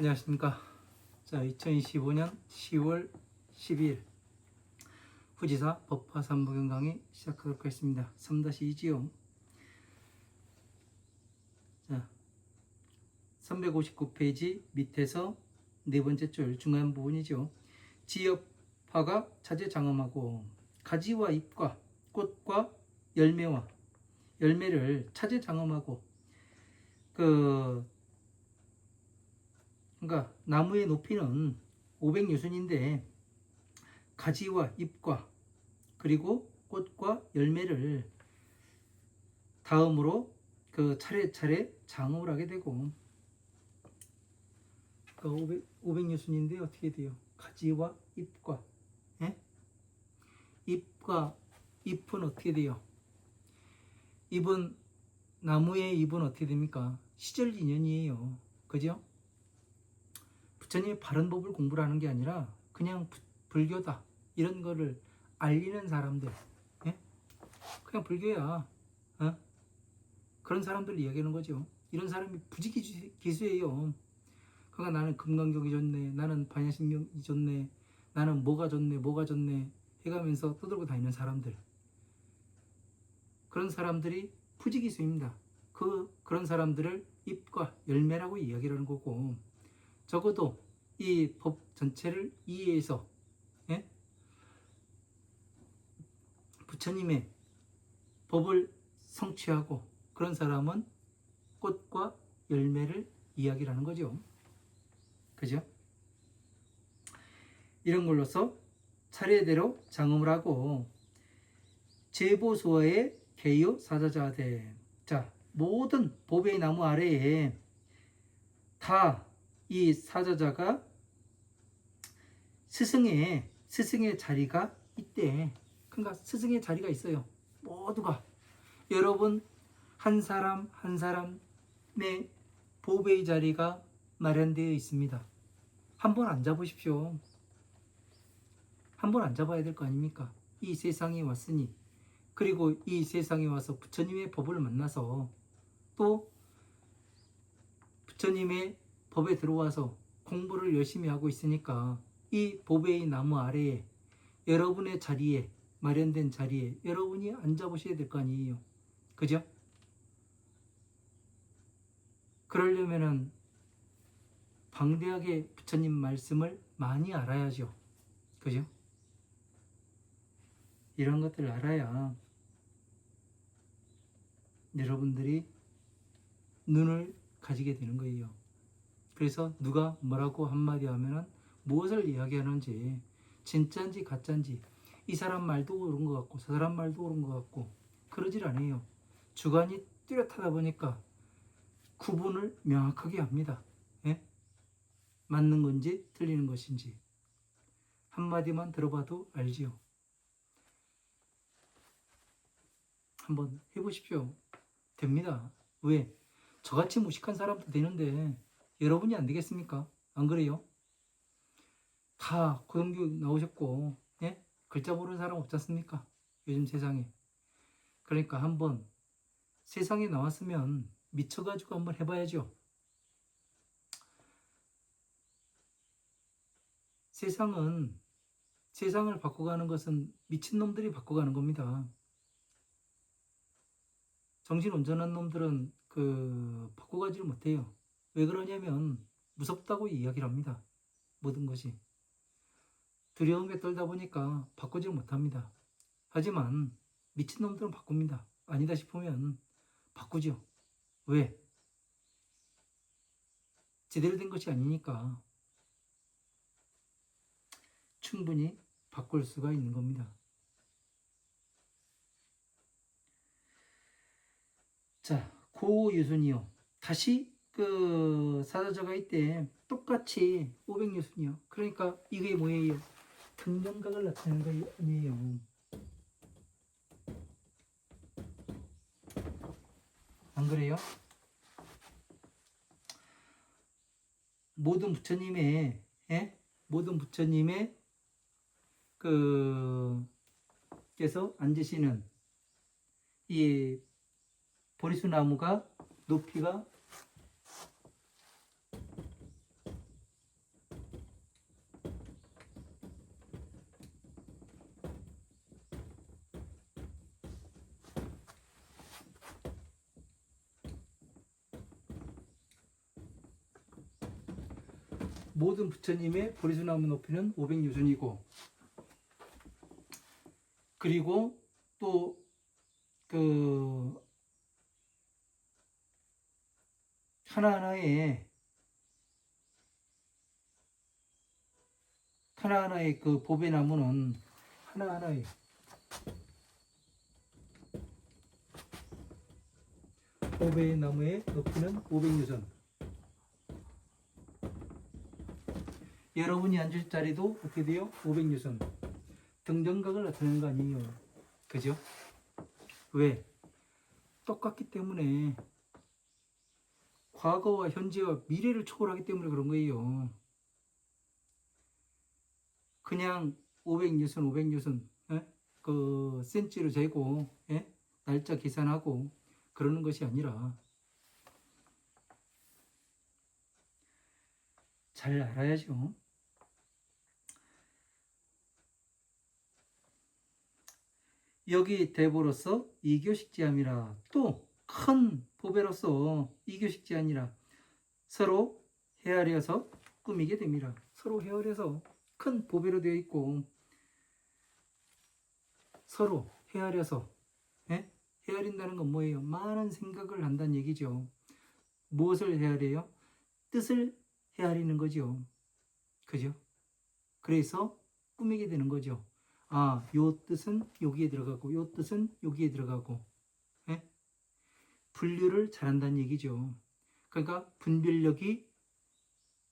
안녕하십니까. 자, 2025년 10월 12일 후지사 법화 3부경 강의 시작하도록 하겠습니다. 3-2지요. 자, 359페이지 밑에서 네 번째 줄 중간 부분이죠. 지엽화가 차제 장엄하고 가지와 잎과 꽃과 열매를 차제 장엄하고 그러니까 나무의 높이는 500유순인데 가지와 잎과 그리고 꽃과 열매를 다음으로 차례차례 장엄을 하게 되고, 500유순인데 어떻게 돼요? 가지와 잎과, 예? 잎과 잎은 어떻게 돼요? 나무의 잎은 어떻게 됩니까? 시절인연이에요. 그죠? 부처님의 바른 법을 공부를 하는 게 아니라 그냥 불교다 이런 거를 알리는 사람들, 예? 그냥 불교야, 어? 그런 사람들 이야기하는 거죠. 이런 사람이 부지기수예요. 그러니까 나는 금강경이 좋네, 나는 반야신경이 좋네, 나는 뭐가 좋네 해가면서 떠들고 다니는 사람들, 그런 사람들이 부지기수입니다. 그런 사람들을 잎과 열매라고 이야기를 하는 거고, 적어도 이 법 전체를 이해해서, 예? 부처님의 법을 성취하고 그런 사람은 꽃과 열매를 이야기를 하는 거죠. 그죠? 이런 걸로서 차례대로 장엄을 하고 제보수어의 개요 사자자대. 자, 모든 보배의 나무 아래에 다 이 사자자가 스승의 자리가 있대. 그러니까 스승의 자리가 있어요. 모두가. 여러분 한 사람 한 사람의 보배의 자리가 마련되어 있습니다. 한번 앉아보십시오. 한번 앉아봐야 될 거 아닙니까? 이 세상에 왔으니, 그리고 이 세상에 와서 부처님의 법을 만나서 또 부처님의 법에 들어와서 공부를 열심히 하고 있으니까 이 보배의 나무 아래에 여러분의 자리에, 마련된 자리에 여러분이 앉아보셔야 될 거 아니에요. 그죠? 그러려면은 방대하게 부처님 말씀을 많이 알아야죠. 그죠? 이런 것들을 알아야 여러분들이 눈을 가지게 되는 거예요. 그래서 누가 뭐라고 한마디 하면은 무엇을 이야기하는지, 진짜인지 가짜인지, 이 사람 말도 옳은 것 같고 저 사람 말도 옳은 것 같고 그러질 않아요. 주관이 뚜렷하다 보니까 구분을 명확하게 합니다. 예? 맞는 건지 틀리는 것인지 한마디만 들어봐도 알지요. 한번 해보십시오. 됩니다. 왜? 저같이 무식한 사람도 되는데 여러분이 안 되겠습니까? 안 그래요? 다 고등교육 나오셨고, 예? 글자 모르는 사람 없지 않습니까? 요즘 세상에. 그러니까 한번 세상에 나왔으면 미쳐가지고 한번 해봐야죠. 세상을 바꿔가는 것은 미친놈들이 바꿔가는 겁니다. 정신 온전한 놈들은 바꿔가지를 못해요. 왜 그러냐면 무섭다고 이야기를 합니다. 모든 것이. 두려움에 떨다 보니까 바꾸질 못합니다. 하지만 미친놈들은 바꿉니다. 아니다 싶으면 바꾸죠. 왜? 제대로 된 것이 아니니까. 충분히 바꿀 수가 있는 겁니다. 자, 고유순이요. 다시 사자자가 있대. 똑같이 500유순이요. 그러니까 이게 뭐예요? 등정각을 나타내는 거 아니에요. 안 그래요? 모든 부처님의 께서 앉으시는 이 보리수 나무가 높이가 모든 부처님의 보리수나무 높이는 500유순이고, 그리고 또 그 하나하나의 그 보배 나무는 하나하나의 보배 나무의 높이는 500유선. 여러분이 앉을 자리도 어떻게 돼요? 500유선. 등정각을 나타내는 거 아니에요. 그죠? 왜? 똑같기 때문에, 과거와 현재와 미래를 초월하기 때문에 그런 거예요. 그냥 500유선, 500유선, 그 센치로 재고, 날짜 계산하고 그러는 것이 아니라, 잘 알아야죠. 여기 대보로서 이교식지함이라, 또 큰 보배로서 이교식지함이라 서로 헤아려서 꾸미게 됩니다. 서로 헤아려서 큰 보배로 되어 있고, 서로 헤아려서, 헤아린다는 건 뭐예요? 많은 생각을 한다는 얘기죠. 무엇을 헤아려요? 뜻을 헤아리는 거죠. 그죠? 그래서 꾸미게 되는 거죠. 아, 요 뜻은 여기에 들어가고, 요 뜻은 여기에 들어가고, 분류를 잘한다는 얘기죠. 그러니까 분별력이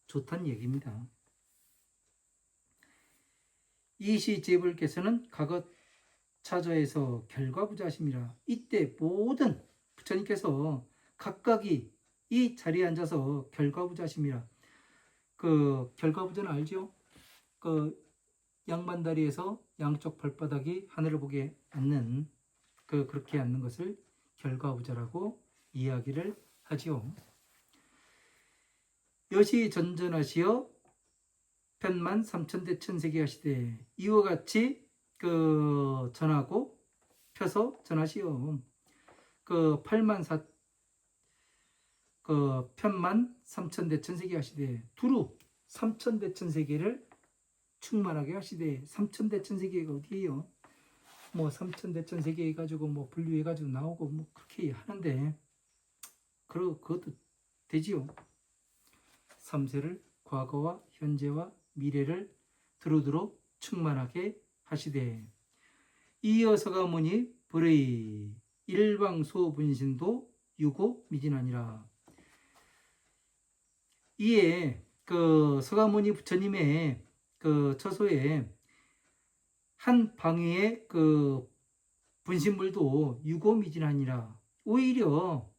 좋다는 얘기입니다. 이시제불께서는 가것 차저에서 결과부자하십니다. 이때 모든 부처님께서 각각이 이 자리에 앉아서 결과부자하십니다. 그 결과부자는 알죠? 그 양반다리에서 양쪽 발바닥이 하늘을 보게 앉는, 그렇게 앉는 것을 결과부자라고 이야기를 하지요. 여시 전전하시어 편만 삼천대 천세계 하시되, 이와 같이 전하고 펴서 전하시오. 편만 삼천대 천세계 하시되, 두루 삼천대 천세계를 충만하게 하시되, 삼천대 천세계가 어디예요? 뭐 삼천대 천세계 해가지고 뭐 분류해가지고 나오고 뭐 그렇게 하는데, 그것도 되지요. 삼세를 과거와 현재와 미래를 두루두루 충만하게 하시되, 이어서가모니 불의 일방소분신도 유고 미진하니라. 이에 서가모니 부처님의 처소에 한 방위의 분신물도 유고미진하니라. 오히려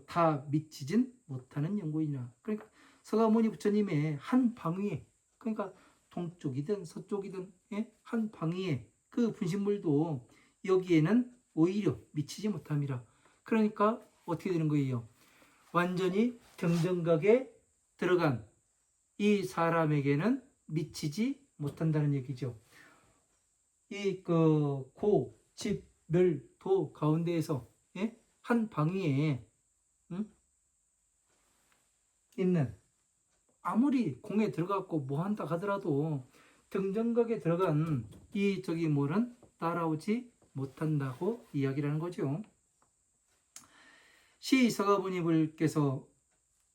다 미치진 못하는 연고이니라. 그러니까 서가모니 부처님의 한 방위에, 그러니까 동쪽이든 서쪽이든 한 방위에 그 분신물도 여기에는 오히려 미치지 못함이라. 그러니까 어떻게 되는 거예요? 완전히 정정각에 들어간 이 사람에게는 미치지 못한다는 얘기죠. 이 고, 집, 멸, 도 가운데에서 한 방위에 있는, 아무리 공에 들어갔고 뭐 한다 하더라도 등정각에 들어간 이 뭘은 따라오지 못한다고 이야기를 하는 거죠. 시 서가모니 불께서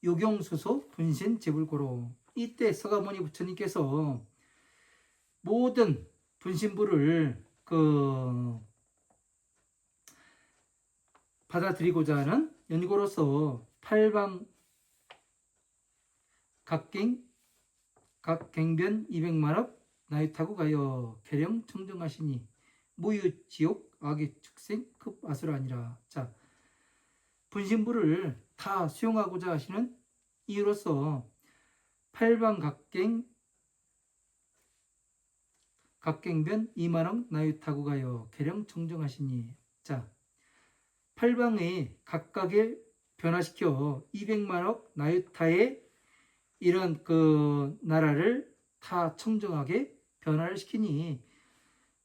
요경수소 분신 제불고로, 이때 서가모니 부처님께서 모든 분신부를 받아들이고자 하는 연고로서 팔방 각갱변 200만억 나이타고 가여 계령 청정하시니 무유지옥 악의 축생 급아수라 아니라. 자, 분신부를 다 수용하고자 하시는 이유로서 팔방 각갱변 2만억 나이타고 가여 계령 청정하시니. 자, 팔방의 각각을 변화시켜 200만억 나유타의 이런 나라를 다 청정하게 변화를 시키니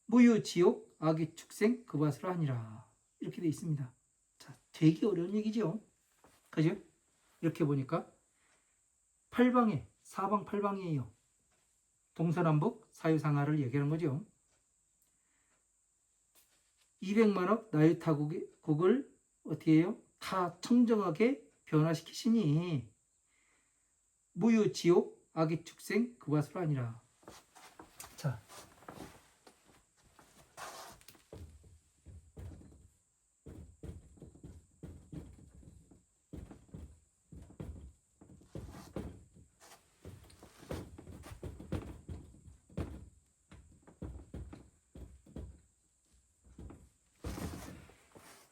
무유지옥 악의 축생 급아수라 하니라. 이렇게 되어 있습니다. 자, 되게 어려운 얘기죠. 그죠? 이렇게 보니까 팔방에 사방팔방이에요. 동서남북 사유상하를 얘기하는 거죠. 200만억 나유타국을 어떻게 해요? 다 청정하게 변화시키시니 무유지옥 악의축생 그밭으로 아니라. 자,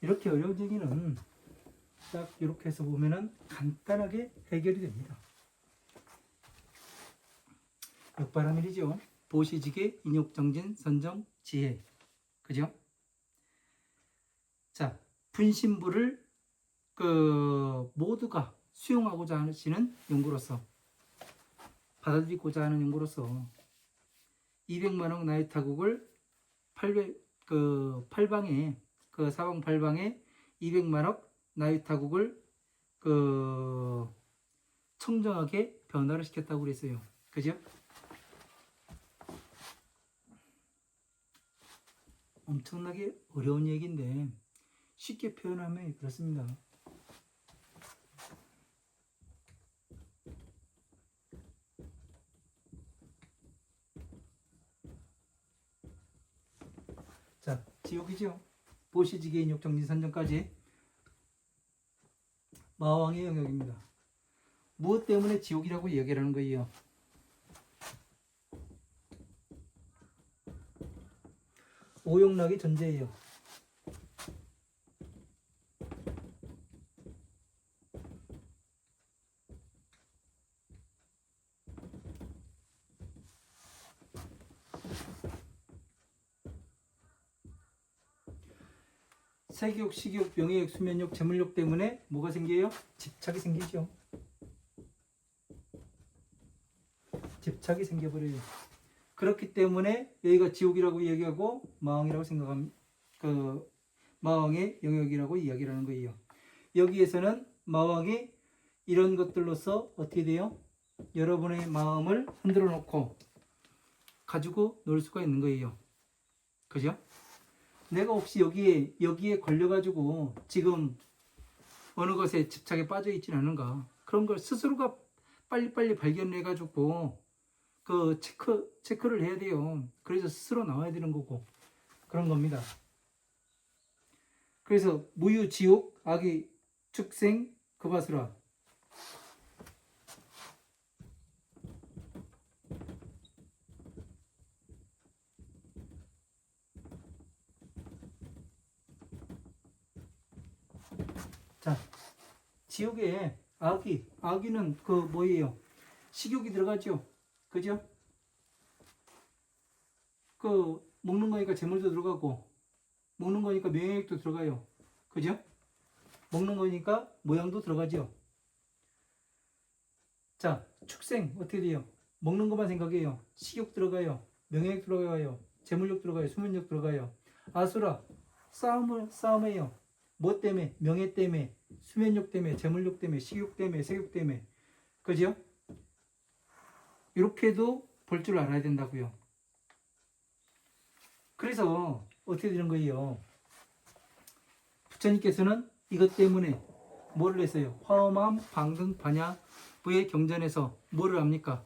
이렇게 어려운 얘기는 딱 이렇게 해서 보면은 간단하게 해결이 됩니다. 역바라밀이죠. 보시지계, 인욕정진, 선정, 지혜. 그죠? 자, 분신부를 모두가 수용하고자 하시는 연구로서, 받아들이고자 하는 연구로서 200만억 나이타국을 팔방에 사방 팔방에 200만억 나이타국을 청정하게 변화를 시켰다고 그랬어요. 그죠? 엄청나게 어려운 얘기인데 쉽게 표현하면 그렇습니다. 자, 지옥이죠. 보시지계, 인욕정진, 선정까지 마왕의 영역입니다. 무엇 때문에 지옥이라고 얘기를 하는 거예요? 오용락이 존재해요. 세기욕, 식욕, 명예욕, 수면욕, 재물욕 때문에 뭐가 생겨요? 집착이 생기죠. 집착이 생겨버려요. 그렇기 때문에 여기가 지옥이라고 얘기하고 마왕이라고 생각합니다. 마왕의 영역이라고 이야기를 하는 거예요. 여기에서는 마왕이 이런 것들로서 어떻게 돼요? 여러분의 마음을 흔들어 놓고 가지고 놀 수가 있는 거예요. 그죠? 내가 혹시 여기에 걸려가지고 지금 어느 것에 집착에 빠져 있지는 않은가? 그런 걸 스스로가 빨리빨리 발견해가지고 체크를 해야 돼요. 그래서 스스로 나와야 되는 거고 그런 겁니다. 그래서 무유 지옥 악의 축생 그밭으로. 자, 지옥에 악의는 뭐예요? 식욕이 들어가죠. 그죠? 먹는 거니까 재물도 들어가고, 먹는 거니까 명예욕도 들어가요. 그죠? 먹는 거니까 모양도 들어가죠. 자, 축생 어떻게 돼요? 먹는 것만 생각해요. 식욕 들어가요. 명예욕 들어가요. 재물욕 들어가요. 수면욕 들어가요. 아수라, 싸움해요. 뭐 때문에? 명예 때문에, 수면욕 때문에, 재물욕 때문에, 식욕 때문에, 색욕 때문에. 그죠? 이렇게도 볼 줄 알아야 된다고요. 그래서 어떻게 되는 거예요? 부처님께서는 이것 때문에 뭐를 했어요? 화엄함, 방등, 반야부의 경전에서 뭐를 합니까?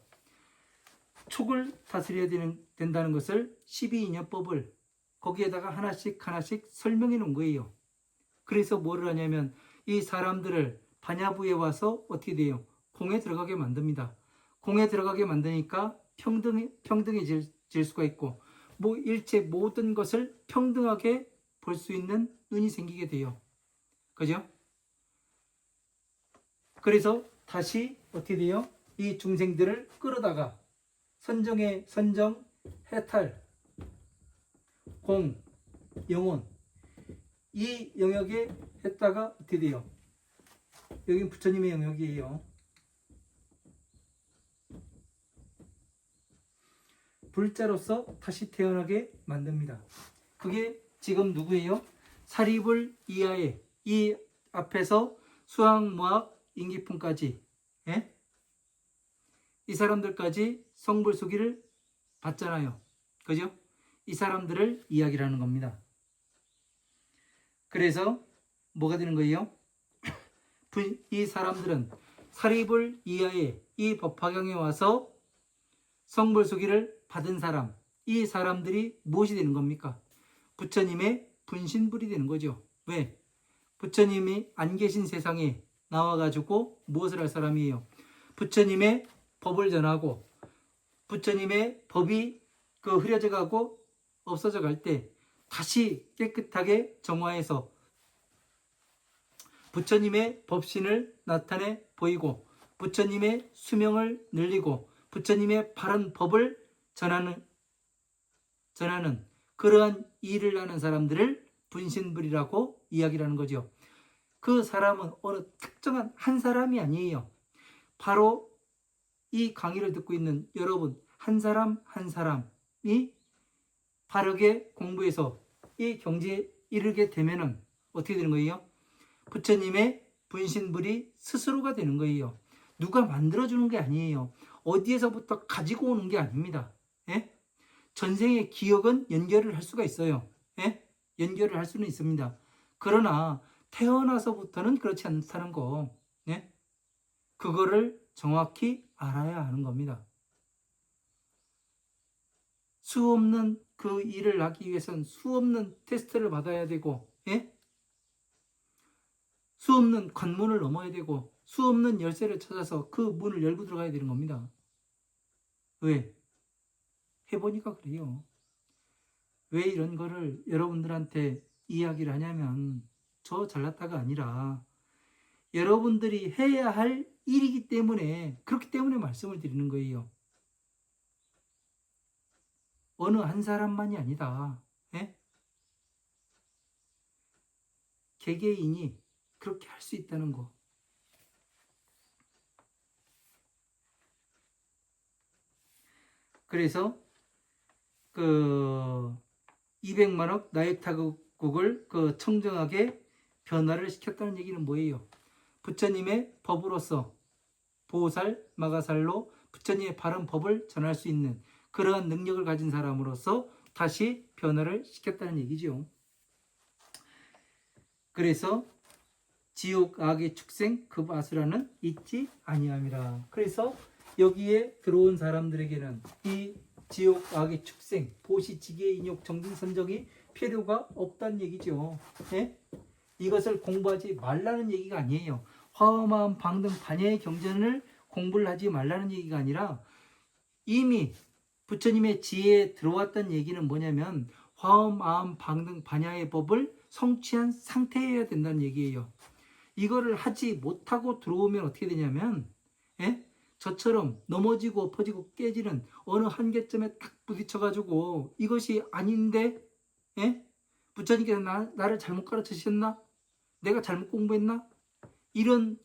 촉을 다스려야 된다는 것을 12인연법을 거기에다가 하나씩 설명해 놓은 거예요. 그래서 뭐를 하냐면 이 사람들을 반야부에 와서 어떻게 돼요? 공에 들어가게 만듭니다. 공에 들어가게 만드니까 평등해질 수가 있고 일체 모든 것을 평등하게 볼 수 있는 눈이 생기게 돼요. 그죠? 그래서 다시 어떻게 돼요? 이 중생들을 끌어다가 선정, 해탈, 공, 영혼 이 영역에 했다가 어떻게 돼요? 여기는 부처님의 영역이에요. 불자로서 다시 태어나게 만듭니다. 그게 지금 누구예요? 사리불 이하에 이 앞에서 수학, 무학, 인기품까지 이 사람들까지 성불수기를 받잖아요. 그죠? 이 사람들을 이야기를 하는 겁니다. 그래서 뭐가 되는 거예요? 이 사람들은 사립을 이하에 이 법화경에 와서 성불수기를 받은 사람, 이 사람들이 무엇이 되는 겁니까? 부처님의 분신불이 되는 거죠. 왜? 부처님이 안 계신 세상에 나와가지고 무엇을 할 사람이에요? 부처님의 법을 전하고 부처님의 법이 흐려져 가고 없어져 갈 때 다시 깨끗하게 정화해서 부처님의 법신을 나타내 보이고 부처님의 수명을 늘리고 부처님의 바른 법을 전하는 그러한 일을 하는 사람들을 분신불이라고 이야기를 하는 거죠. 그 사람은 어느 특정한 한 사람이 아니에요. 바로 이 강의를 듣고 있는 여러분 한 사람 한 사람이 바르게 공부해서 이 경지에 이르게 되면은 어떻게 되는 거예요? 부처님의 분신불이 스스로가 되는 거예요. 누가 만들어주는 게 아니에요. 어디에서부터 가지고 오는 게 아닙니다. 예? 전생의 기억은 연결을 할 수가 있어요. 예? 연결을 할 수는 있습니다. 그러나 태어나서부터는 그렇지 않다는 거, 예? 그거를 정확히 알아야 하는 겁니다. 수 없는 그 일을 하기 위해서는 수 없는 테스트를 받아야 되고, 예? 수 없는 관문을 넘어야 되고, 수 없는 열쇠를 찾아서 그 문을 열고 들어가야 되는 겁니다. 왜? 해보니까 그래요. 왜 이런 거를 여러분들한테 이야기를 하냐면, 저 잘났다가 아니라, 여러분들이 해야 할 일이기 때문에, 그렇기 때문에 말씀을 드리는 거예요. 어느 한 사람만이 아니다. 예? 개개인이 그렇게 할 수 있다는 거. 그래서 200만억 나이타국을 청정하게 변화를 시켰다는 얘기는 뭐예요? 부처님의 법으로서 보살, 마가살로 부처님의 바른 법을 전할 수 있는 그러한 능력을 가진 사람으로서 다시 변화를 시켰다는 얘기죠. 그래서 지옥 악의 축생 급아수라는 잊지 아니함이라. 그래서 여기에 들어온 사람들에게는 이 지옥 악의 축생, 보시, 지계, 인욕, 정진, 선정이 필요가 없다는 얘기죠. 예? 이것을 공부하지 말라는 얘기가 아니에요. 화엄, 방등, 반야의 경전을 공부를 하지 말라는 얘기가 아니라 이미 부처님의 지혜에 들어왔다는 얘기는 뭐냐면 화엄, 아함, 방등, 반야의 법을 성취한 상태여야 된다는 얘기예요. 이거를 하지 못하고 들어오면 어떻게 되냐면, 예? 저처럼 넘어지고 엎어지고 깨지는 어느 한계점에 딱 부딪혀가지고 이것이 아닌데, 예? 부처님께서 나를 잘못 가르치셨나? 내가 잘못 공부했나? 이런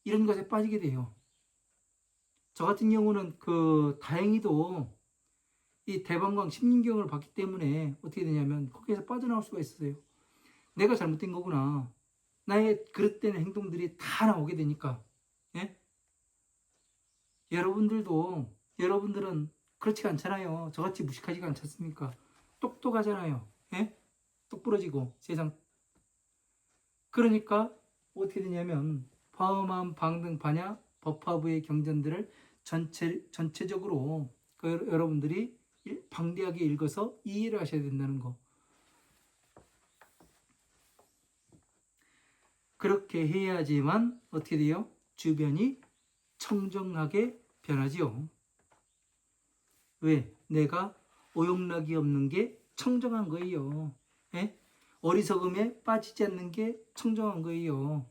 이런 것에 빠지게 돼요. 저 같은 경우는 다행히도 이 대방광 심린경을 봤기 때문에 어떻게 되냐면 거기에서 빠져나올 수가 있어요. 내가 잘못된 거구나. 나의 그릇된 행동들이 다 나오게 되니까. 예? 여러분들은 그렇지가 않잖아요. 저같이 무식하지가 않지 않습니까? 똑똑하잖아요. 예? 똑부러지고 세상. 그러니까 어떻게 되냐면 화엄함, 방등, 반야, 법화부의 경전들을 전체적으로 여러분들이 방대하게 읽어서 이해를 하셔야 된다는 거. 그렇게 해야지만 어떻게 돼요? 주변이 청정하게 변하지요. 왜? 내가 오용락이 없는 게 청정한 거예요. 예? 어리석음에 빠지지 않는 게 청정한 거예요.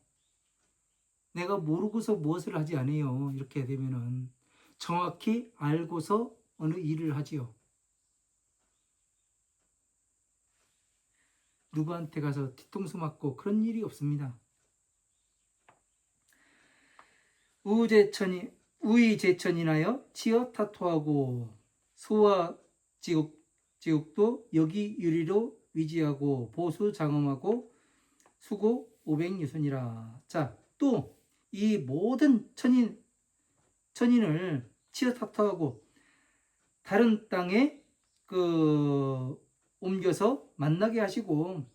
내가 모르고서 무엇을 하지 않아요. 이렇게 되면은 정확히 알고서 어느 일을 하지요. 누구한테 가서 뒤통수 맞고 그런 일이 없습니다. 우의제천이나여 치어 타토하고 소와 지옥도 여기 유리로 위지하고 보수 장엄하고 수고 500유순이라. 자, 또 이 모든 천인을 치러타토하고 다른 땅에 옮겨서 만나게 하시고,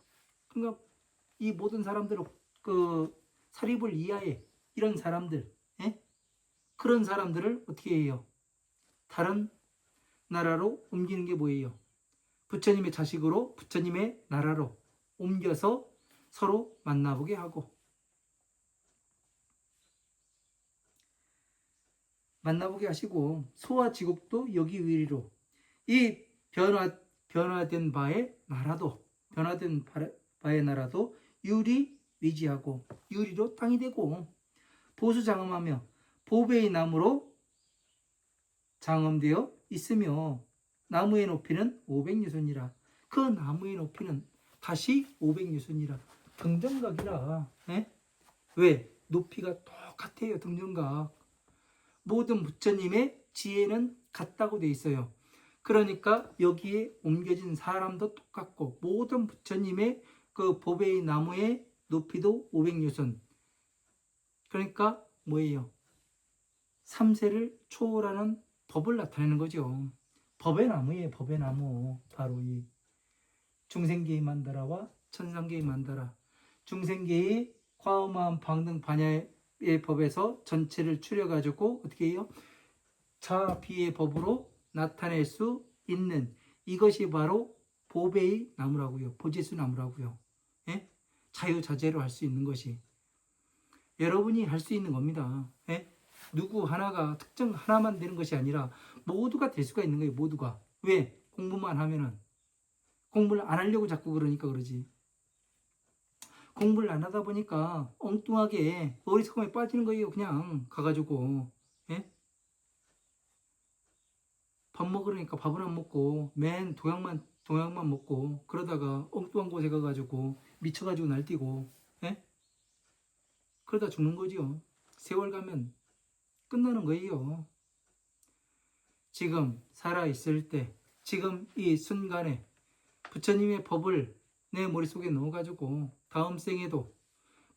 그러니까 이 모든 사람들을 사립을 이하에 이런 사람들, 예? 그런 사람들을 어떻게 해요? 다른 나라로 옮기는 게 뭐예요? 부처님의 자식으로 부처님의 나라로 옮겨서 서로 만나보게 하고, 만나보게 하시고, 소와 지국도 여기 위리로 이 변화된 바의 나라도 유리 위지하고 유리로 땅이 되고, 보수 장엄하며 보배의 나무로 장엄되어 있으며 나무의 높이는 500유선이라. 그 나무의 높이는 다시 500유선이라. 등정각이라. 예? 왜? 높이가 똑같아요. 등정각. 모든 부처님의 지혜는 같다고 돼 있어요. 그러니까 여기에 옮겨진 사람도 똑같고, 모든 부처님의 그 보배의 나무의 높이도 500유선. 그러니까 뭐예요? 3세를 초월하는 법을 나타내는 거죠. 법의 나무예요. 법의 나무. 바로 이 중생계의 만다라와 천상계의 만다라. 중생계의 과음한 방등 반야의 법에서 전체를 추려가지고 어떻게 해요? 자비의 법으로 나타낼 수 있는 이것이 바로 보배의 나무라고요. 보지수 나무라고요. 예? 자유자재로 할 수 있는 것이 여러분이 할 수 있는 겁니다. 예? 누구 하나가 특정 하나만 되는 것이 아니라 모두가 될 수가 있는 거예요. 모두가. 왜? 공부만 하면은. 공부를 안 하려고 자꾸 그러니까 그러지. 공부를 안 하다 보니까 엉뚱하게 어리석음에 빠지는 거예요. 그냥 가가지고. 예? 밥 먹으려니까 밥은 안 먹고 맨 동약만 먹고, 그러다가 엉뚱한 곳에 가가지고 미쳐가지고 날뛰고, 예? 그러다 죽는 거지요. 세월 가면 끝나는 거예요. 지금 살아있을 때, 지금 이 순간에 부처님의 법을 내 머릿속에 넣어가지고 다음 생에도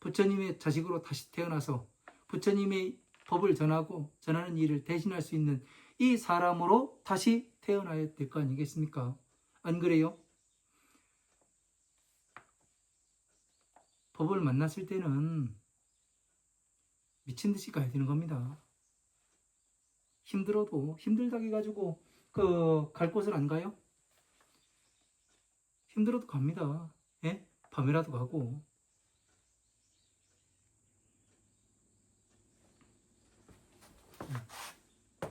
부처님의 자식으로 다시 태어나서 부처님의 법을 전하는 일을 대신할 수 있는 이 사람으로 다시 태어나야 될 거 아니겠습니까? 안 그래요? 법을 만났을 때는 미친 듯이 가야 되는 겁니다. 힘들어도 힘들다고 해가지고 갈 곳을 안 가요? 힘들어도 갑니다. 예? 밤이라도 가고.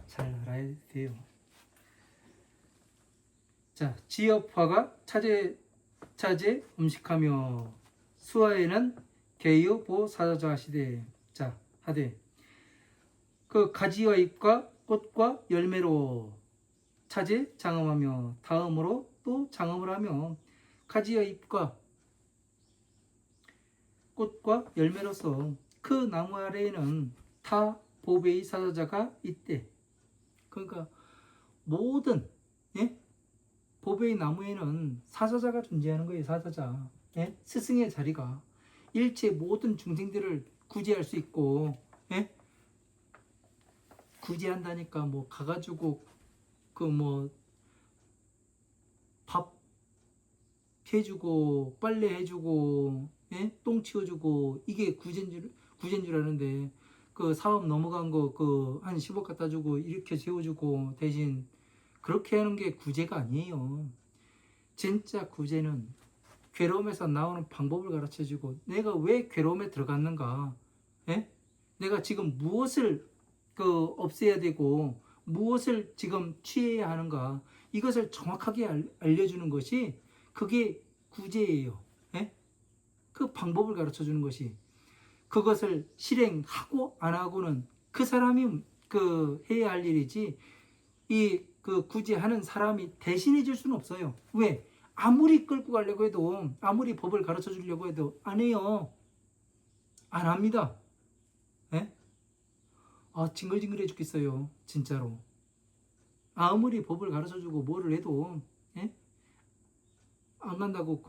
잘 알아야 돼요. 자, 지업화가 차제 음식하며 수화에는 개유보 사자자 시대. 자, 하되 그 가지와 잎과 꽃과 열매로 차제 장엄하며 다음으로 또 장엄을 하며 가지와 잎과 꽃과 열매로서 그 나무 아래에는 타 보배의 사자자가 있대. 그러니까 모든, 예? 보배의 나무에는 사자자가 존재하는 거예요. 사자자. 예? 스승의 자리가 일체 모든 중생들을 구제할 수 있고, 예? 구제한다니까 뭐 가가지고 밥 해주고 빨래 해주고, 예? 똥 치워주고, 이게 구제인 줄 아는데, 그 사업 넘어간 거 한 10억 갖다 주고 이렇게 세워주고, 대신 그렇게 하는 게 구제가 아니에요. 진짜 구제는 괴로움에서 나오는 방법을 가르쳐주고, 내가 왜 괴로움에 들어갔는가, 예? 내가 지금 무엇을 없애야 되고 무엇을 지금 취해야 하는가, 이것을 정확하게 알려주는 것이 그게 구제예요. 예? 그 방법을 가르쳐주는 것이, 그것을 실행하고 안 하고는 그 사람이 해야 할 일이지, 구제하는 사람이 대신해 줄 수는 없어요. 왜? 아무리 끌고 가려고 해도, 아무리 법을 가르쳐 주려고 해도 안 해요. 안 합니다. 예? 징글징글해 죽겠어요. 진짜로. 아무리 법을 가르쳐 주고 뭐를 해도, 예? 안 간다고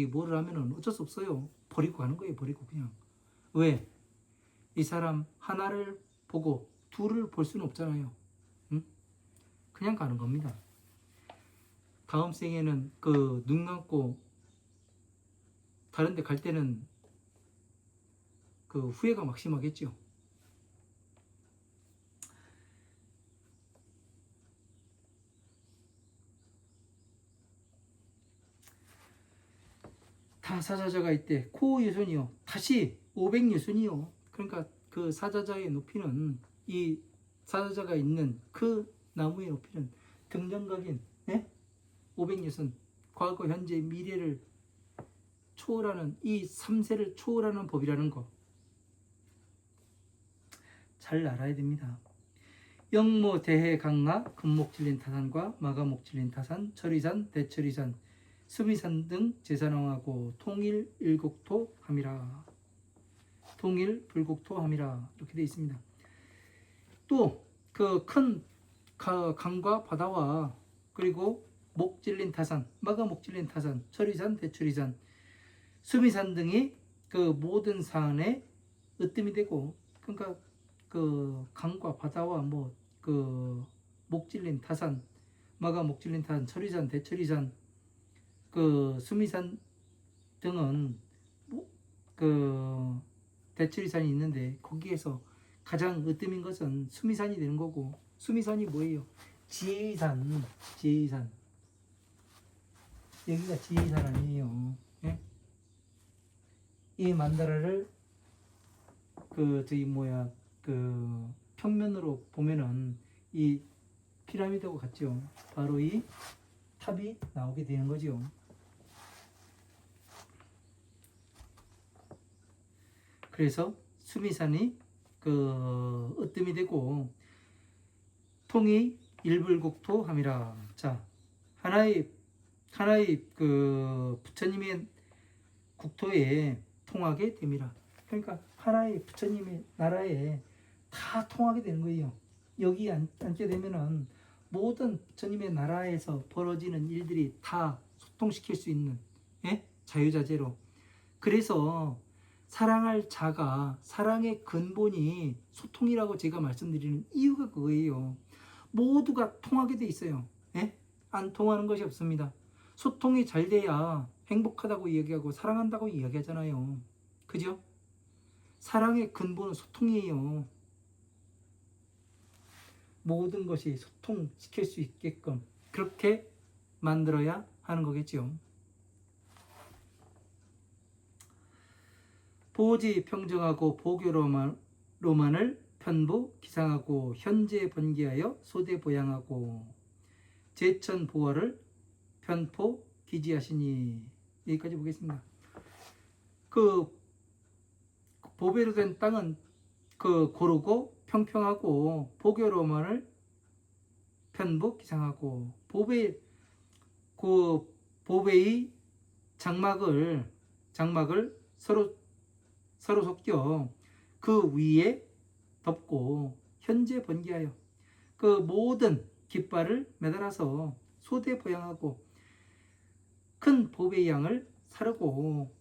뭐를 하면은 어쩔 수 없어요. 버리고 가는 거예요. 버리고 그냥. 왜? 이 사람 하나를 보고 둘을 볼 수는 없잖아요. 응? 그냥 가는 겁니다. 다음 생에는 그 눈 감고 다른 데 갈 때는 그 후회가 막심하겠죠. 다 사자자가 있대. 코 유순이요. 다시 500유순이요. 그러니까 그 사자자의 높이는 이 사자자가 있는 그 나무의 높이는 등정각인 500유순. 과거, 현재, 미래를 초월하는 이 3세를 초월하는 법이라는 거. 잘 알아야 됩니다. 영모 대해 강나 금목 질린 타산과 마가목 질린 타산, 철이산, 대철이산, 수미산 등 제산왕하고 통일 일국토 함이라. 통일 불국토 함이라. 이렇게 되어 있습니다. 또 그 큰 강과 바다와 그리고 목 질린 타산, 마가목 질린 타산, 철이산, 대철이산, 수미산 등이 그 모든 산에 으뜸이 되고, 그러니까 그 강과 바다와 뭐 그 목질린 타산, 마가 목질린 타산, 철이산, 대철이산, 그 수미산 등은 그 대철이산이 있는데 거기에서 가장 으뜸인 것은 수미산이 되는 거고, 수미산이 뭐예요? 지혜산, 지혜산. 여기가 지혜산 아니에요. 예? 이 만다라를 그 저기 뭐야 그 평면으로 보면은 이 피라미드하고 같죠. 바로 이 탑이 나오게 되는 거죠. 그래서 수미산이 그 으뜸이 되고 통이 일불국토 함이라. 자, 하나의 그 부처님의 국토에 통하게 됩니다. 그러니까 하나의 부처님의 나라에 다 통하게 되는 거예요. 여기 앉게 되면은 모든 부처님의 나라에서 벌어지는 일들이 다 소통시킬 수 있는 자유자재로. 그래서 사랑할 자가, 사랑의 근본이 소통이라고 제가 말씀드리는 이유가 그거예요. 모두가 통하게 돼 있어요. 안 통하는 것이 없습니다. 소통이 잘 돼야 행복하다고 이야기하고 사랑한다고 이야기하잖아요. 그죠? 사랑의 근본은 소통이에요. 모든 것이 소통시킬 수 있게끔 그렇게 만들어야 하는 거겠죠. 보지 평정하고 보교 로만을 편부 기상하고 현재 번기하여 소대 보양하고 제천 보화를 편포 기지하시니. 여기까지 보겠습니다. 그 보배로 된 땅은 그 고르고 평평하고 보교 로만을 편부 기상하고 그 보배의 장막을 서로 섞여 그 위에 덮고 현재 번기하여 그 모든 깃발을 매달아서 소대 보양하고 큰 보배의 양을 사르고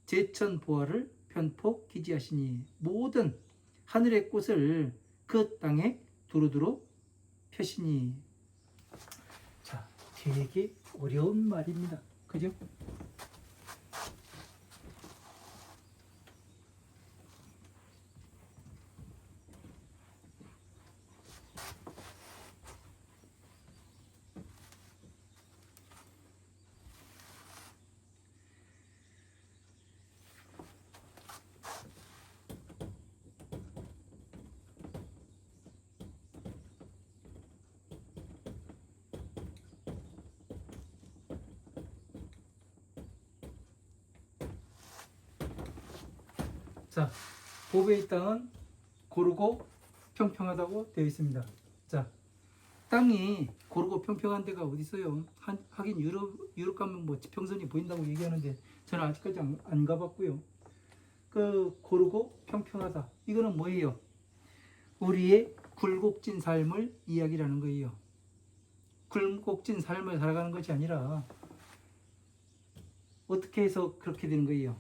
제천 보화를 편포 기지하시니. 모든 하늘의 꽃을 그 땅에 두루두루 펴시니. 자, 되게 어려운 말입니다. 그죠? 자, 보배의 땅은 고르고 평평하다고 되어 있습니다. 자, 땅이 고르고 평평한 데가 어디 있어요? 하긴 유럽 가면 뭐 지평선이 보인다고 얘기하는데 저는 아직까지 안 가봤고요. 그 고르고 평평하다. 이거는 뭐예요? 우리의 굴곡진 삶을 이야기라는 거예요. 굴곡진 삶을 살아가는 것이 아니라 어떻게 해서 그렇게 되는 거예요?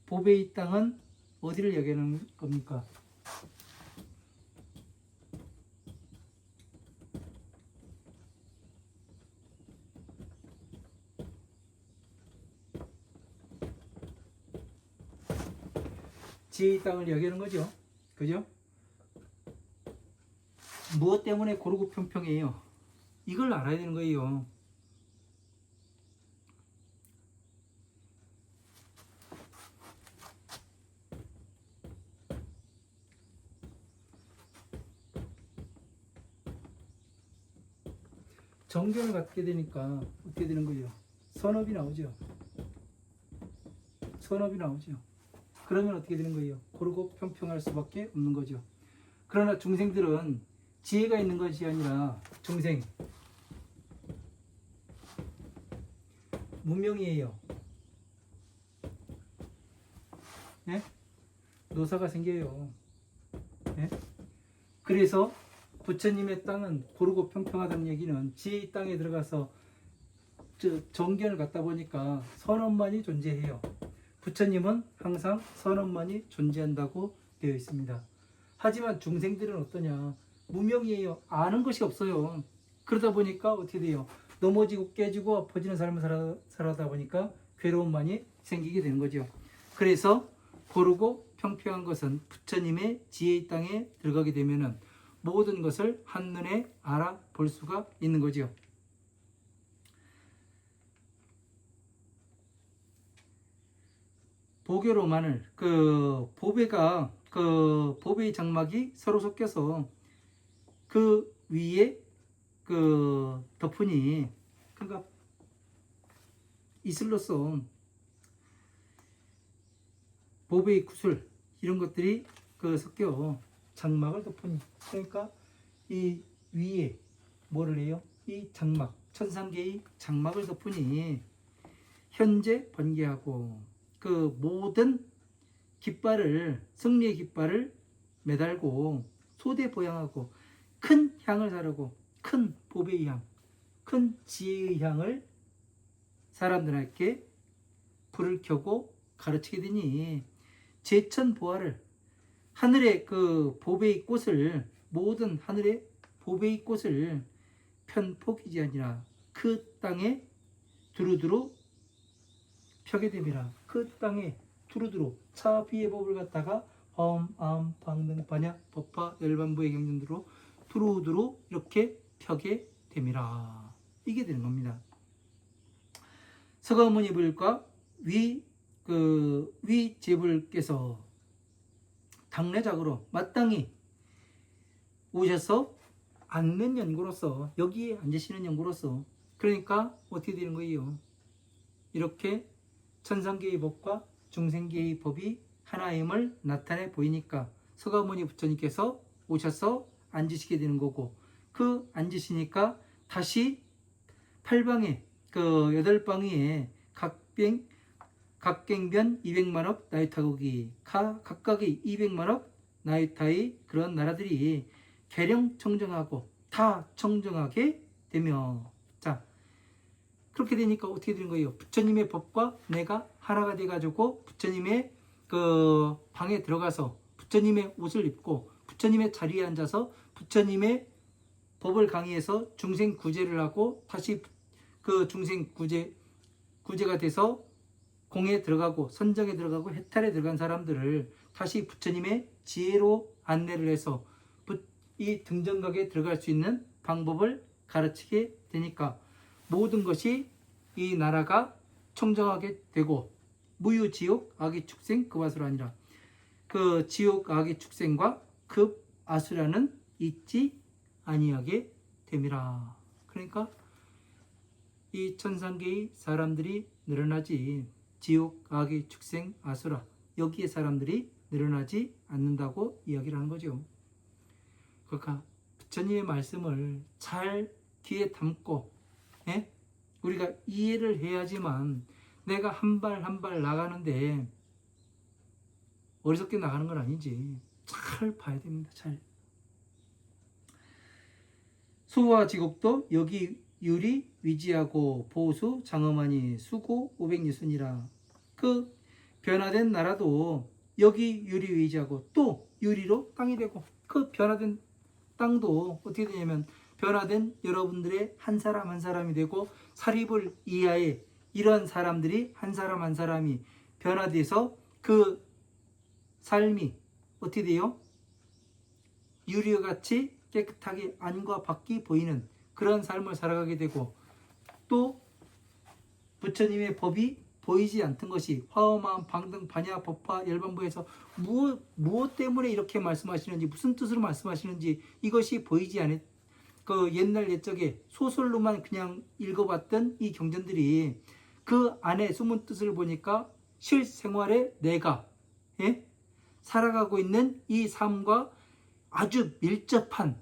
보배의 땅은 어디를 얘기하는 겁니까? 지혜의 땅을 얘기하는 거죠. 그죠? 무엇 때문에 고르고 평평해요? 이걸 알아야 되는 거예요. 정견을 갖게 되니까 어떻게 되는 거죠? 선업이 나오죠. 선업이 나오죠. 그러면 어떻게 되는 거예요? 고르고 평평할 수밖에 없는 거죠. 그러나 중생들은 지혜가 있는 것이 아니라 중생 문명이에요. 네? 노사가 생겨요. 네? 그래서 부처님의 땅은 고르고 평평하다는 얘기는 지혜의 땅에 들어가서 정견을 갖다 보니까 선업만이 존재해요. 부처님은 항상 선업만이 존재한다고 되어 있습니다. 하지만 중생들은 어떠냐? 무명이에요. 아는 것이 없어요. 그러다 보니까 어떻게 돼요? 넘어지고 깨지고 아파지는 삶을 살아다 보니까 괴로움만이 생기게 되는 거죠. 그래서 고르고 평평한 것은 부처님의 지혜의 땅에 들어가게 되면은 모든 것을 한눈에 알아볼 수가 있는 거죠. 보교로만을 보배가 보배의 장막이 서로 섞여서 그 위에 덮으니 그러니까 이슬로써 보배의 구슬 이런 것들이 섞여 장막을 덮으니 그러니까 이 위에 뭐를 해요? 이 장막 천상계의 장막을 덮으니 현재 번개하고 모든 깃발을 승리의 깃발을 매달고 소대보양하고 큰 향을 사르고 큰 보배의 향, 큰 지혜의 향을 사람들에게 불을 켜고 가르치게 되니 제천보화를 하늘의 보배의 꽃을 모든 하늘의 보배의 꽃을 편폭이지 아니라 그 땅에 두루두루 펴게 됨이라. 그 땅에 두루두루 차비의 법을 갖다가 엄, 방등, 반야, 법화, 열반부의 경전으로 두루두루 이렇게 펴게 됨이라. 이게 되는 겁니다. 서가모니 불과 위제불께서 당례작으로 마땅히 오셔서 앉는 연구로서 여기에 앉으시는 연구로서 그러니까 어떻게 되는 거예요? 이렇게 천상계의 법과 중생계의 법이 하나임을 나타내 보이니까 서가모니 부처님께서 오셔서 앉으시게 되는 거고 앉으시니까 다시 8방에 8방위에 각갱변 200만억 나유타국이 각각의 200만억 나유타의 그런 나라들이 계령 청정하고 다 청정하게 되며 자 그렇게 되니까 어떻게 되는 거예요? 부처님의 법과 내가 하나가 돼가지고 부처님의 방에 들어가서 부처님의 옷을 입고 부처님의 자리에 앉아서 부처님의 법을 강의해서 중생 구제를 하고 다시 중생 구제가 돼서 공에 들어가고 선정에 들어가고 해탈에 들어간 사람들을 다시 부처님의 지혜로 안내를 해서 이 등정각에 들어갈 수 있는 방법을 가르치게 되니까 모든 것이 이 나라가 청정하게 되고 무유지옥 아기축생 급아수라 아니라 지옥 아기축생과 급아수라는 있지 아니하게 됨이라. 그러니까 이 천상계의 사람들이 늘어나지 지옥 아기축생 아수라 여기에 사람들이 늘어나지 않는다고 이야기를 하는 거죠. 그러니까 부처님의 말씀을 잘 귀에 담고 우리가 이해를 해야지만 내가 한 발 한 발 나가는데 어리석게 나가는 건 아니지. 잘 봐야 됩니다. 잘. 수와 지곡도 여기 유리 위지하고 보수 장엄하니 수고 500유순이라. 변화된 나라도 여기 유리의지하고 또 유리로 땅이 되고, 그 변화된 땅도 어떻게 되냐면 변화된 여러분들의 한 사람 한 사람이 되고, 사립을 이하에 이런 사람들이 한 사람 한 사람이 변화돼서 그 삶이 어떻게 돼요? 유리와 같이 깨끗하게 안과 밖이 보이는 그런 삶을 살아가게 되고, 또 부처님의 법이 보이지 않던 것이 화엄한 방등 반야 법화 열반부에서 무엇 때문에 이렇게 말씀하시는지, 무슨 뜻으로 말씀하시는지 이것이 보이지 않은, 그 옛날 옛적에 소설로만 그냥 읽어봤던 이 경전들이 그 안에 숨은 뜻을 보니까 실생활에 내가 살아가고 있는 이 삶과 아주 밀접한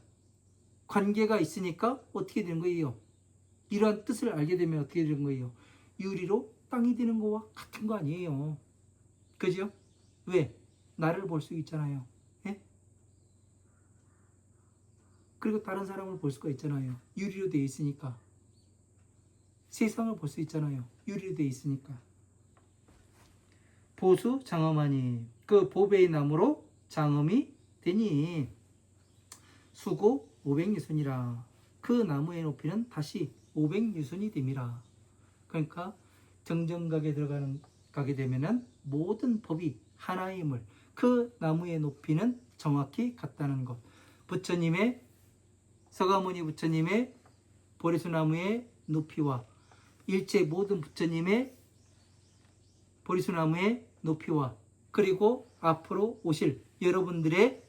관계가 있으니까 어떻게 되는 거예요? 이러한 뜻을 알게 되면 어떻게 되는 거예요? 유리로 땅이 되는 거와 같은 거 아니에요. 그죠? 왜? 나를 볼 수 있잖아요. 예? 그리고 다른 사람을 볼 수가 있잖아요. 유리로 되어 있으니까. 세상을 볼 수 있잖아요. 유리로 되어 있으니까. 보수 장엄하니 그 보배의 나무로 장엄이 되니 수고 500유순이라. 그 나무의 높이는 다시 500유순이 됨이라. 그러니까 정정각에 가게 되면은 모든 법이 하나의 힘을, 그 나무의 높이는 정확히 같다는 것. 부처님의, 서가모니 부처님의 보리수나무의 높이와 일체 모든 부처님의 보리수나무의 높이와, 그리고 앞으로 오실 여러분들의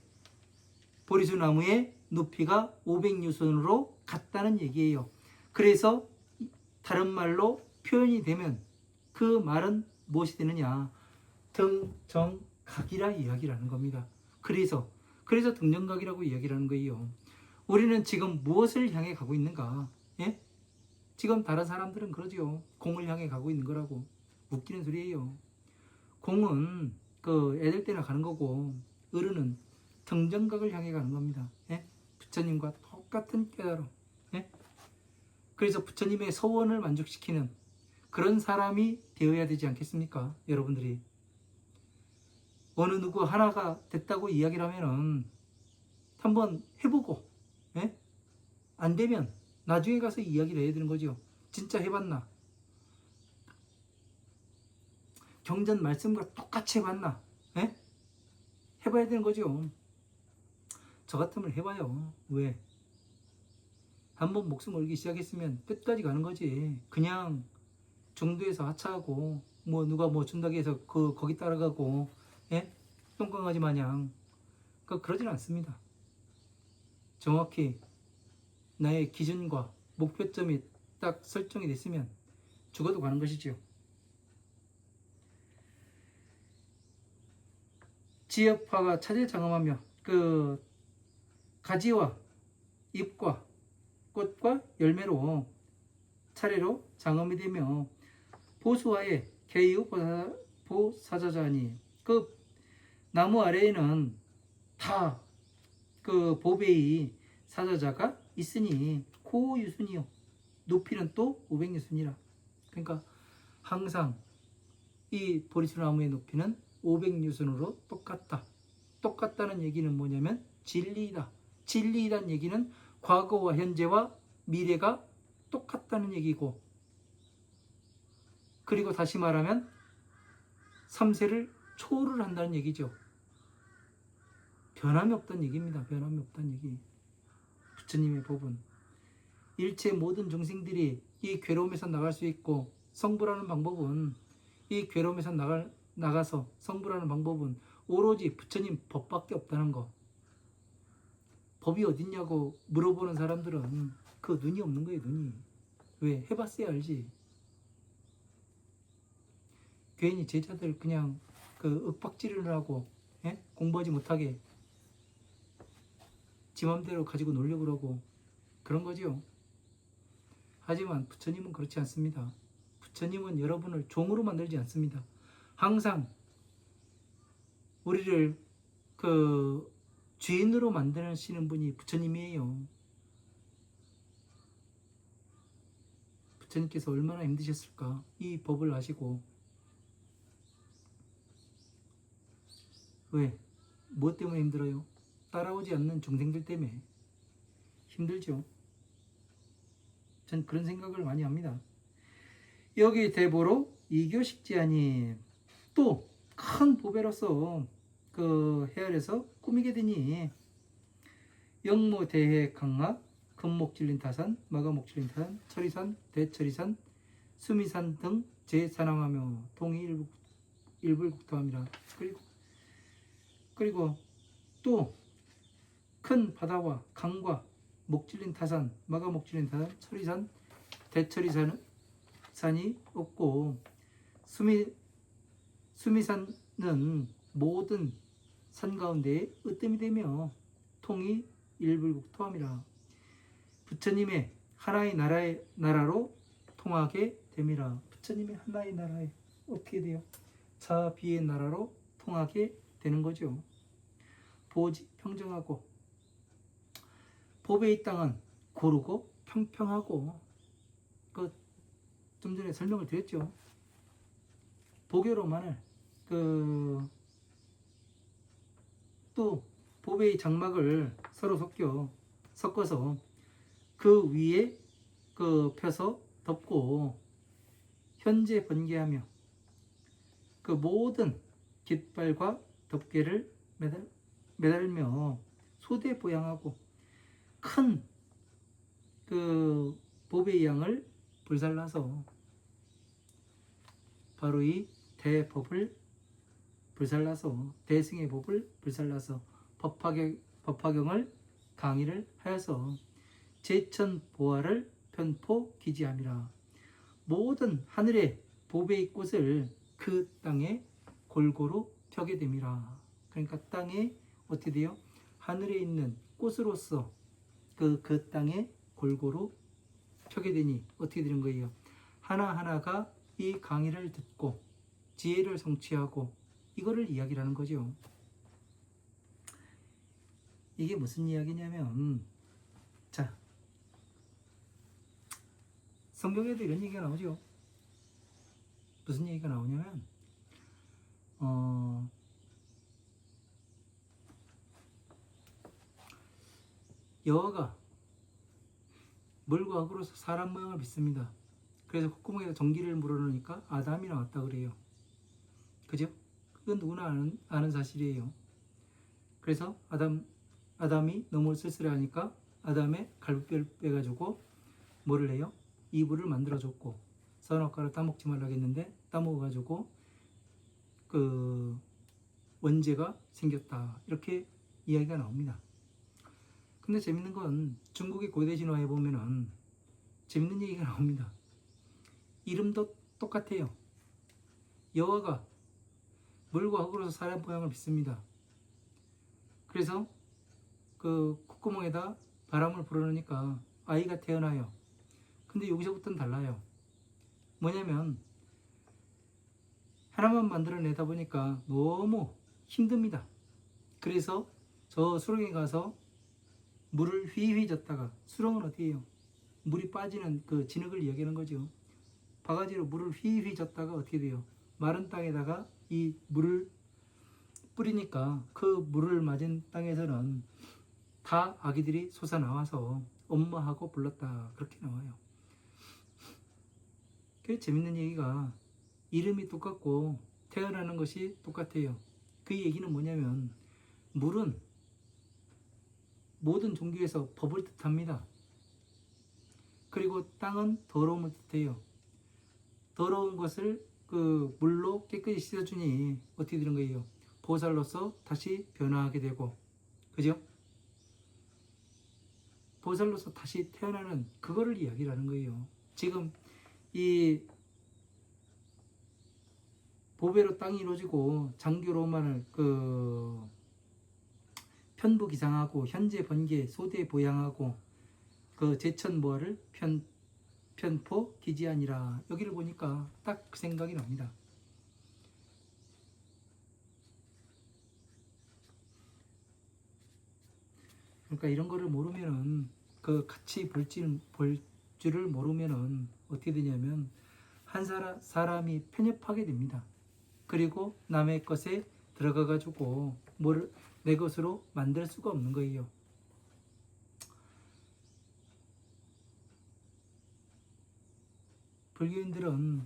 보리수나무의 높이가 500유선으로 같다는 얘기예요. 그래서 다른 말로 표현이 되면 그 말은 무엇이 되느냐? 등정각이라 이야기라는 겁니다. 그래서 등정각이라고 이야기라는 거예요. 우리는 지금 무엇을 향해 가고 있는가? 예? 지금 다른 사람들은 그러죠. 공을 향해 가고 있는 거라고. 웃기는 소리예요. 공은 그 애들 때나 가는 거고, 어른은 등정각을 향해 가는 겁니다. 예? 부처님과 똑같은 깨달음. 예? 그래서 부처님의 서원을 만족시키는 그런 사람이 되어야 되지 않겠습니까? 여러분들이 어느 누구 하나가 됐다고 이야기를 하면은 한번 해보고, 예? 안 되면 나중에 가서 이야기를 해야 되는 거죠. 진짜 해봤나? 경전 말씀과 똑같이 해봤나? 예? 해봐야 되는 거죠. 저 같으면 해봐요. 왜? 한번 목숨 걸기 시작했으면 끝까지 가는 거지. 그냥 중도에서 하차하고 뭐 누가 뭐 준다고 해서 거기 따라가고, 예? 똥강아지 마냥 그러지는 않습니다. 정확히 나의 기준과 목표점이 딱 설정이 됐으면 죽어도 가는 것이지요. 지엽화가 차제 장엄하며 그 가지와 잎과 꽃과 열매로 차례로 장엄이 되며 보수와의 개유 보사자자니, 그 나무 아래에는 다 그 보배의 사자자가 있으니 고유순이요, 높이는 또 500유순이라. 그러니까 항상 이 보리수나무의 높이는 500유순으로 똑같다는 얘기는 뭐냐면 진리이다. 진리이란 얘기는 과거와 현재와 미래가 똑같다는 얘기고, 그리고 다시 말하면 3세를 초월을 한다는 얘기죠. 변함이 없다는 얘기입니다. 변함이 없다는 얘기. 부처님의 법은 일체 모든 중생들이 이 괴로움에서 나갈 수 있고, 성불하는 방법은, 이 괴로움에서 나가서 성불하는 방법은 오로지 부처님 법밖에 없다는 거. 법이 어딨냐고 물어보는 사람들은 그 눈이 없는 거예요. 눈이. 왜? 해봤어야 알지. 괜히 제자들 그냥 그 윽박지르를 하고, 예? 공부하지 못하게 지 맘대로 가지고 놀려고 그러고 그런 거지요. 하지만 부처님은 그렇지 않습니다. 부처님은 여러분을 종으로 만들지 않습니다. 항상 우리를 그 주인으로 만드시는 분이 부처님이에요. 부처님께서 얼마나 힘드셨을까? 이 법을 아시고. 왜? 뭐 때문에 힘들어요? 따라오지 않는 중생들 때문에 힘들죠. 전 그런 생각을 많이 합니다. 여기 대보로 이교식지하니 또 큰 보배로서 그 해열에서 꾸미게 되니 영모 대해 강화 금목 질린 타산 마가목 질린 타산 철이산 대철이산 수미산 등 제산왕하며 동이 일불국토함이라. 그리고 또 큰 바다와 강과 목질린 타산 마가목 질린 타산 철이산 대철이산은 산이 없고 수미산은 모든 산 가운데에 으뜸이 되며 통이 일불국토함이라. 부처님의 하나의 나라로 통하게 됨이라. 부처님의 하나의 나라에 어떻게 돼요? 자비의 나라로 통하게 되는 거죠. 보지 평정하고 법의 땅은 고르고 평평하고 좀 전에 설명을 드렸죠. 보교로만을 또 보배의 장막을 서로 섞어서 그 위에 펴서 덮고 현재 번개하며 그 모든 깃발과 덮개를 매달며 소대 보양하고 큰 보배의 양을 불살라서 바로 이 대법을 불살라서 대승의 법을 불살라서 법화경을 강의를 하여서 제천보화를 편포 기지함이라. 모든 하늘의 보배의 꽃을 그 땅에 골고루 펴게 됨이라. 그러니까 땅에 어떻게 돼요? 하늘에 있는 꽃으로서 그 땅에 골고루 펴게 되니 어떻게 되는 거예요? 하나하나가 이 강의를 듣고 지혜를 성취하고 이거를 이야기를 하는 거죠. 이게 무슨 이야기냐면, 자, 성경에도 이런 얘기가 나오죠. 무슨 얘기가 나오냐면 여호와가 물과 흙으로서 사람 모양을 빚습니다. 그래서 콧구멍에다 전기를 물어넣으니까 아담이 나왔다 그래요. 그죠? 그건 누구나 아는 사실이에요. 그래서 아담이 너무 쓸쓸해하니까 아담의 갈비뼈를 빼가지고 뭐를 해요? 이불을 만들어줬고 선악과를 따먹지 말라고 했는데 따먹어가지고 원죄가 생겼다. 이렇게 이야기가 나옵니다. 근데 재밌는 건 중국의 고대 진화에 보면은 재밌는 얘기가 나옵니다. 이름도 똑같아요. 여호와가 물과 흙으로서 사람 모양을 빚습니다. 그래서 콧구멍에다 바람을 불어넣으니까 아이가 태어나요. 근데 여기서부터는 달라요. 뭐냐면 하나만 만들어내다 보니까 너무 힘듭니다. 그래서 저 수렁에 가서 물을 휘휘 젓다가, 수렁은 어떻게 해요? 물이 빠지는 그 진흙을 이야기하는 거죠. 바가지로 물을 휘휘 젓다가 어떻게 돼요? 마른 땅에다가 이 물을 뿌리니까 그 물을 맞은 땅에서는 다 아기들이 솟아나와서 엄마하고 불렀다. 그렇게 나와요. 그 재밌는 얘기가 이름이 똑같고 태어나는 것이 똑같아요. 그 얘기는 뭐냐면 물은 모든 종교에서 법을 뜻합니다. 그리고 땅은 더러움을 뜻해요. 더러운 것을 물로 깨끗이 씻어주니 어떻게 되는 거예요? 보살로서 다시 변화하게 되고, 그죠? 보살로서 다시 태어나는 그거를 이야기를 하는 거예요. 지금 이 보배로 땅이 이루어지고 장교로만을 편부기상하고 현재 번개 소대 보양하고 제천보화를 편포 기지하니라. 여기를 보니까 딱 그 생각이 납니다. 그러니까 이런 거를 모르면은 같이 볼 줄을 모르면은 어떻게 되냐면 한 사람이 편협하게 됩니다. 그리고 남의 것에 들어가 가지고 내 것으로 만들 수가 없는 거예요. 불교인들은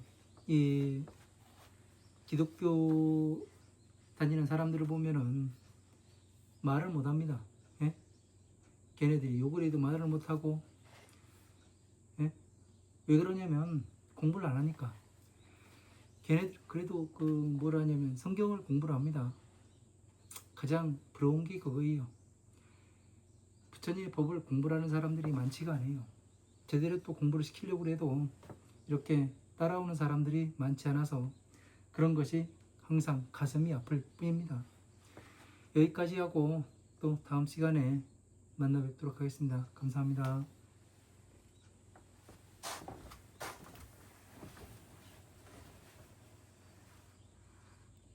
이 기독교 다니는 사람들을 보면은 말을 못합니다. 예? 걔네들이 욕을 해도 말을 못하고, 예? 왜 그러냐면 공부를 안 하니까. 걔네들 그래도 그 뭐라 하냐면 성경을 공부를 합니다. 가장 부러운 게 그거예요. 부처님의 법을 공부를 하는 사람들이 많지가 않아요. 제대로 또 공부를 시키려고 해도 이렇게 따라오는 사람들이 많지 않아서 그런 것이 항상 가슴이 아플 뿐입니다. 여기까지 하고 또 다음 시간에 만나 뵙도록 하겠습니다. 감사합니다.